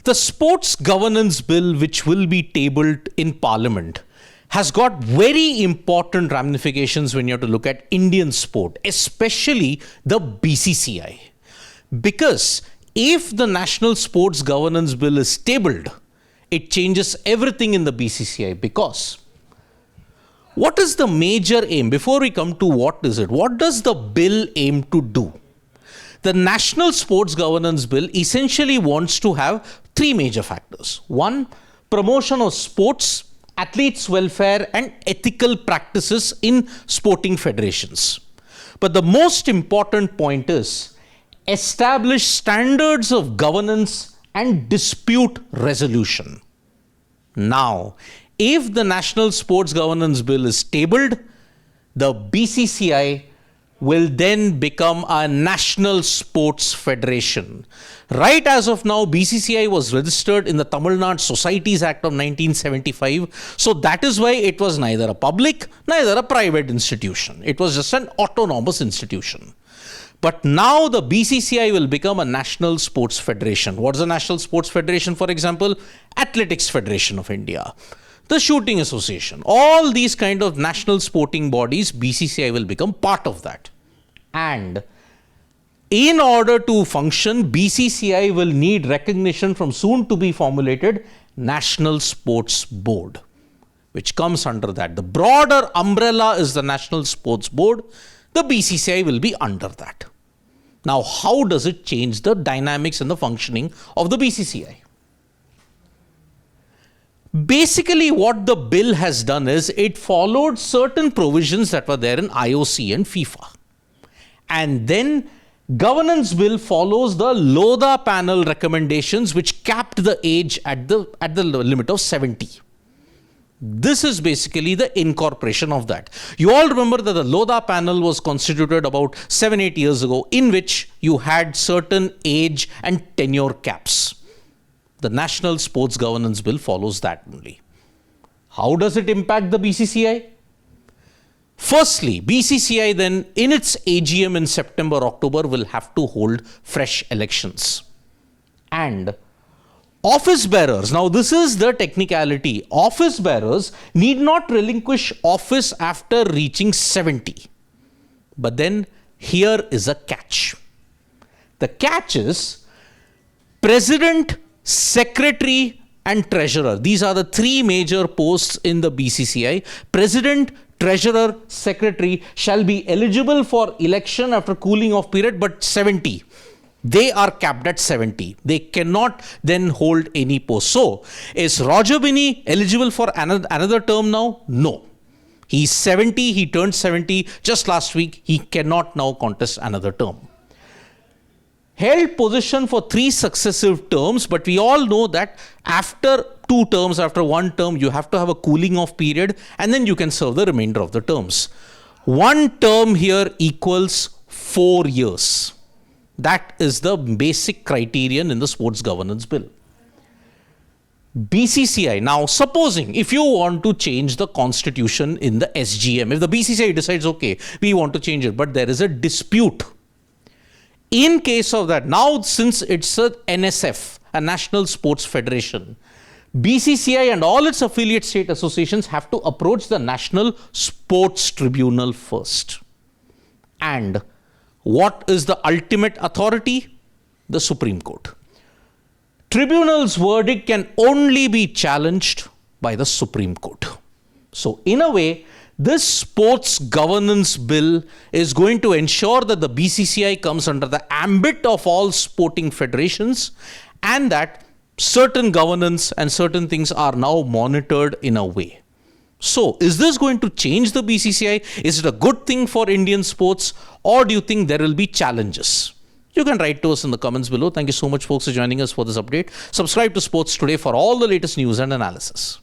The Sports Governance Bill, which will be tabled in Parliament, has got very important ramifications when you have to look at Indian sport, especially the BCCI. Because if the National Sports Governance Bill is tabled, it changes everything in the BCCI. Because what is the major aim? Before we come to what is it, what does the bill aim to do? The National Sports Governance Bill essentially wants to have three major factors. One, promotion of sports, athletes' welfare and ethical practices in sporting federations. But the most important point is establish standards of governance and dispute resolution. Now, if the National Sports Governance Bill is tabled, the BCCI will then become a National Sports Federation. Right as of now, BCCI was registered in the Tamil Nadu Societies Act of 1975. So that is why it was neither a public, neither a private institution. It was just an autonomous institution. But now the BCCI will become a National Sports Federation. What is a National Sports Federation, for example? Athletics Federation of India, the Shooting Association, all these kind of national sporting bodies, BCCI will become part of that. And in order to function, BCCI will need recognition from soon to be formulated National Sports Board, which comes under that. The broader umbrella is the National Sports Board. The BCCI will be under that. Now, how does it change the dynamics and the functioning of the BCCI? Basically, what the bill has done is it followed certain provisions that were there in IOC and FIFA. And then governance bill follows the Lodha panel recommendations, which capped the age at the limit of 70. This is basically the incorporation of that. You all remember that the Lodha panel was constituted about 7-8 years ago, in which you had certain age and tenure caps. The National Sports Governance Bill follows that only. How does it impact the BCCI? Firstly, BCCI then in its AGM in September, October will have to hold fresh elections. And office bearers, now this is the technicality, office bearers need not relinquish office after reaching 70. But then here is a catch. The catch is President, Secretary and Treasurer. These are the three major posts in the BCCI. President, Treasurer, Secretary shall be eligible for election after cooling off period, but 70. They are capped at 70. They cannot then hold any post. So, is Roger Binney eligible for another term now? No. He's 70. He turned 70 just last week. He cannot now contest another term. Held position for 3 successive terms, but we all know that after 2 terms, after 1 term, you have to have a cooling off period and then you can serve the remainder of the terms. 1 term here equals 4 years. That is the basic criterion in the Sports Governance Bill. BCCI, now supposing if you want to change the constitution in the SGM, if the BCCI decides, okay, we want to change it, but there is a dispute. In case of that, now since it's a NSF, a National Sports Federation, BCCI and all its affiliate state associations have to approach the National Sports Tribunal first. And what is the ultimate authority? The Supreme Court. Tribunal's verdict can only be challenged by the Supreme Court. So in a way, this Sports Governance Bill is going to ensure that the BCCI comes under the ambit of all sporting federations and that certain governance and certain things are now monitored in a way. So, is this going to change the BCCI? Is it a good thing for Indian sports, or do you think there will be challenges? You can write to us in the comments below. Thank you so much, folks, for joining us for this update. Subscribe to Sports Today for all the latest news and analysis.